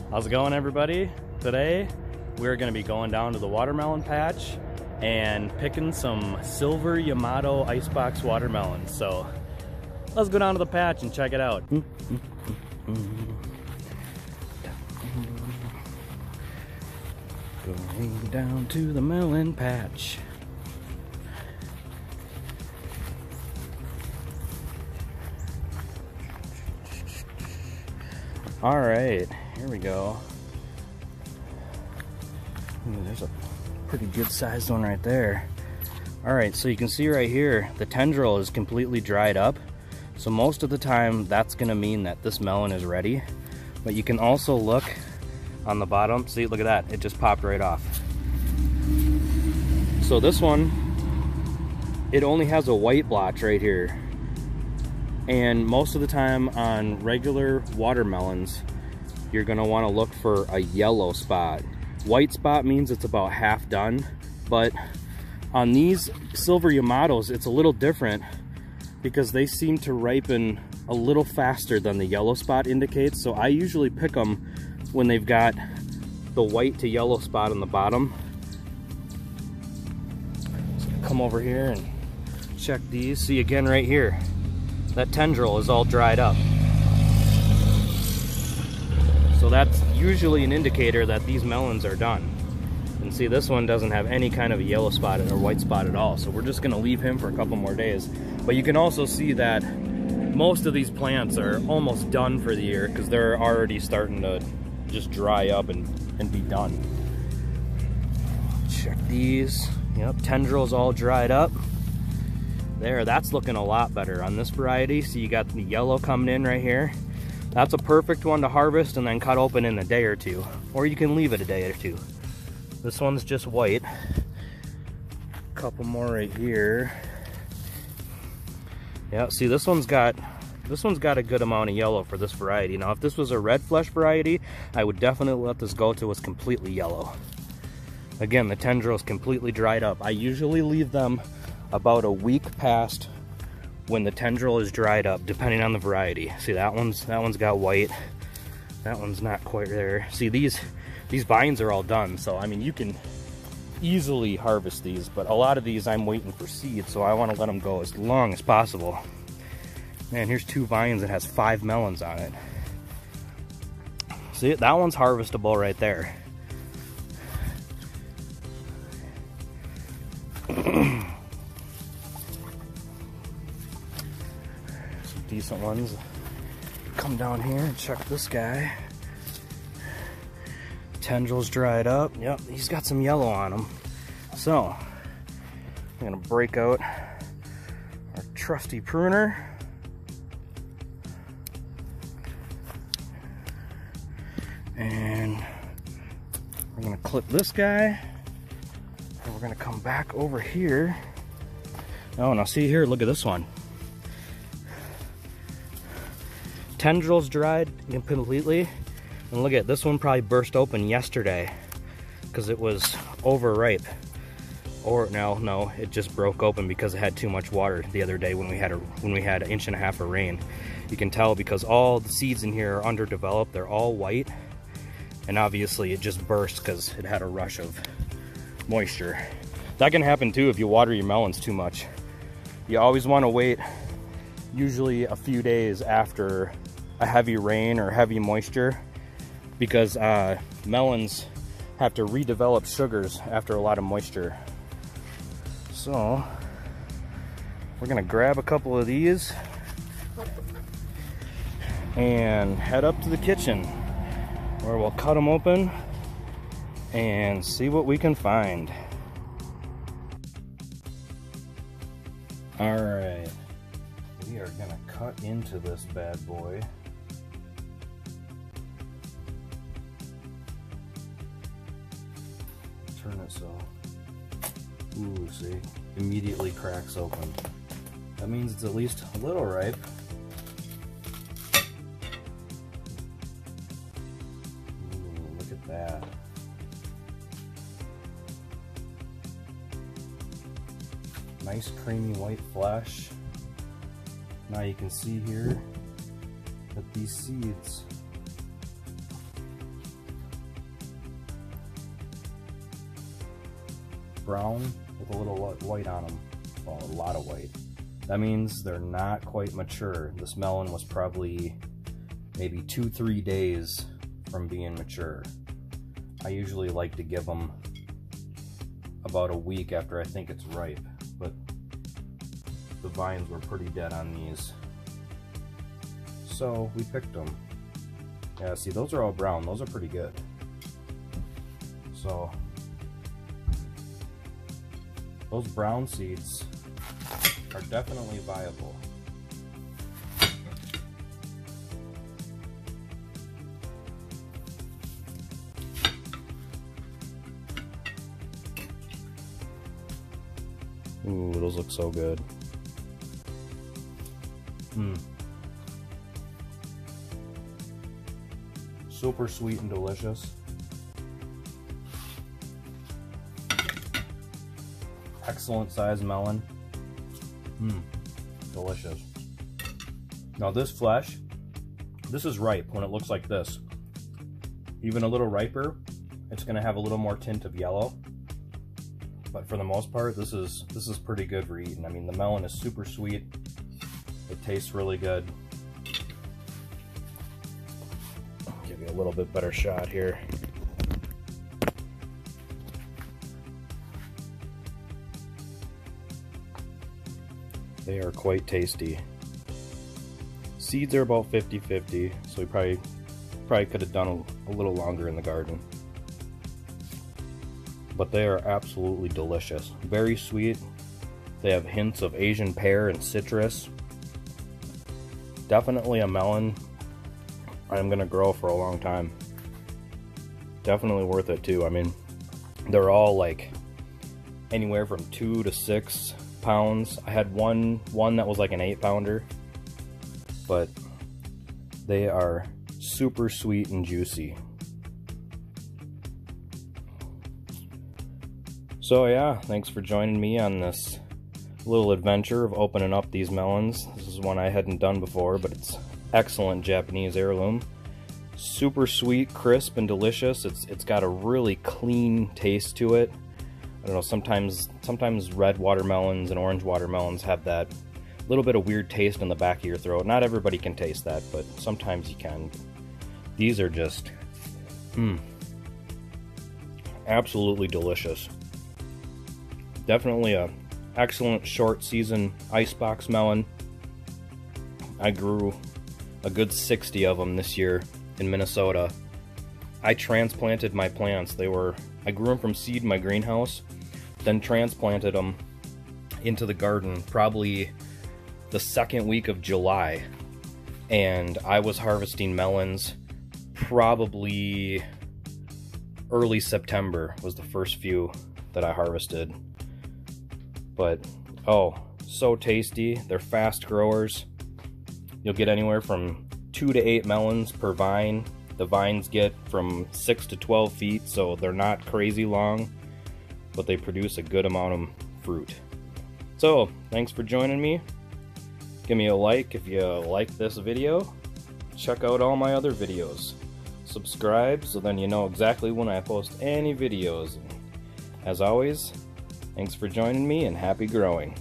How's it going, everybody? Today we're going to be going down to the watermelon patch and picking some silver Yamato icebox watermelons. So let's go down to the patch and check it out. Going down to the melon patch. All right, here we go. Ooh, there's a pretty good sized one right there. All right, so you can see right here, the tendril is completely dried up. So most of the time, that's gonna mean that this melon is ready. But you can also look on the bottom. See, look at that, it just popped right off. So this one, it only has a white blotch right here. And most of the time on regular watermelons, you're gonna wanna look for a yellow spot. White spot means it's about half done, but on these silver Yamatos, it's a little different because they seem to ripen a little faster than the yellow spot indicates. So I usually pick them when they've got the white to yellow spot on the bottom. So come over here and check these. See again right here, that tendril is all dried up. So that's usually an indicator that these melons are done. And see, this one doesn't have any kind of a yellow spot or white spot at all. So we're just gonna leave him for a couple more days. But you can also see that most of these plants are almost done for the year because they're already starting to just dry up and be done. Check these. Yep, tendrils all dried up. There, that's looking a lot better on this variety. So you got the yellow coming in right here. That's a perfect one to harvest and then cut open in a day or two. Or you can leave it a day or two. This one's just white. A couple more right here. Yeah, see, this one's got a good amount of yellow for this variety. Now, if this was a red flesh variety, I would definitely let this go till it's completely yellow. Again, the tendril is completely dried up. I usually leave them about a week past when the tendril is dried up, depending on the variety. See, that one's got white. That one's not quite there. See, these vines are all done, so I mean, you can easily harvest these, but a lot of these I'm waiting for seed, so I want to let them go as long as possible. Man, here's 2 vines that has 5 melons on it. See, that one's harvestable right there. Some decent ones. Come down here and check this guy. Tendrils dried up. Yep, he's got some yellow on him. So, I'm gonna break out our trusty pruner. And we're gonna clip this guy. And we're gonna come back over here. Oh, now see here, look at this one. Tendrils dried completely. And look at this one, probably burst open yesterday because it was overripe. Or no, it just broke open because it had too much water the other day when we had 1.5 inches of rain. You can tell because all the seeds in here are underdeveloped. They're all white, and obviously it just burst because it had a rush of moisture. That can happen too if you water your melons too much. You always want to wait usually a few days after a heavy rain or heavy moisture, because melons have to redevelop sugars after a lot of moisture. So we're gonna grab a couple of these and head up to the kitchen where we'll cut them open and see what we can find. All right, we are gonna cut into this bad boy. Turn it so, ooh, see, immediately cracks open. That means it's at least a little ripe. Ooh, look at that. Nice creamy white flesh. Now you can see here that these seeds brown with a little white on them. Well, a lot of white. That means they're not quite mature. This melon was probably maybe 2-3 days from being mature. I usually like to give them about a week after I think it's ripe, but the vines were pretty dead on these. So we picked them. Yeah, see, those are all brown. Those are pretty good. So those brown seeds are definitely viable. Ooh, those look so good. Super sweet and delicious. Excellent size melon. Delicious. Now this flesh, this is ripe when it looks like this. Even a little riper, it's gonna have a little more tint of yellow. But for the most part, this is pretty good for eating. I mean, the melon is super sweet. It tastes really good. Give you a little bit better shot here. They are quite tasty. Seeds are about 50-50, so we probably could have done a little longer in the garden. But they are absolutely delicious. Very sweet. They have hints of Asian pear and citrus. Definitely a melon I'm gonna grow for a long time. Definitely worth it too. I mean, they're all like anywhere from 2 to 6 pounds. I had one that was like an 8-pounder, but they are super sweet and juicy. So yeah, thanks for joining me on this little adventure of opening up these melons. This is one I hadn't done before, but it's excellent Japanese heirloom. Super sweet, crisp, and delicious. It's got a really clean taste to it. I don't know, sometimes red watermelons and orange watermelons have that little bit of weird taste in the back of your throat. Not everybody can taste that, but sometimes you can. These are just absolutely delicious. Definitely a excellent short season icebox melon. I grew a good 60 of them this year in Minnesota. I transplanted my plants. I grew them from seed in my greenhouse, then transplanted them into the garden probably the second week of July. And I was harvesting melons probably early September was the first few that I harvested. But, oh, so tasty. They're fast growers. You'll get anywhere from 2 to 8 melons per vine. The vines get from 6 to 12 feet, so they're not crazy long, but they produce a good amount of fruit. So, thanks for joining me. Give me a like if you like this video. Check out all my other videos. Subscribe so then you know exactly when I post any videos. As always, thanks for joining me and happy growing.